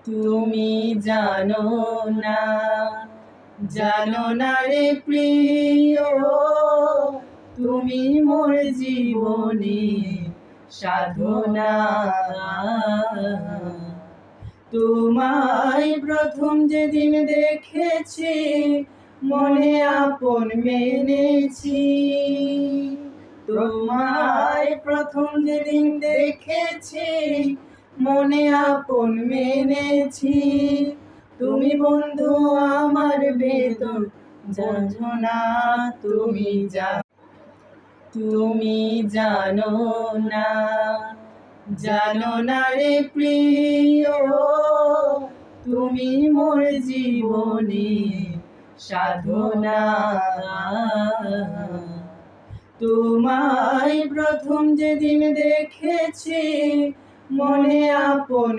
তুমি জানো না, জানো না রে প্রিয়, তুমি মোর জীবনে সাধনা। তোমায় প্রথম যেদিন দেখেছি, মনে আপন মেনেছি। তোমায় প্রথম যেদিন দেখেছি, মনে আপন মেনেছি। তুমি বন্ধু আমার ভেতর, বোঝো না তুমি তুমি জানো না, জানো না রে প্রিয়, তুমি মোর জীবনে সাধনা। তোমায় প্রথম যেদিন দেখেছি, মনে আপন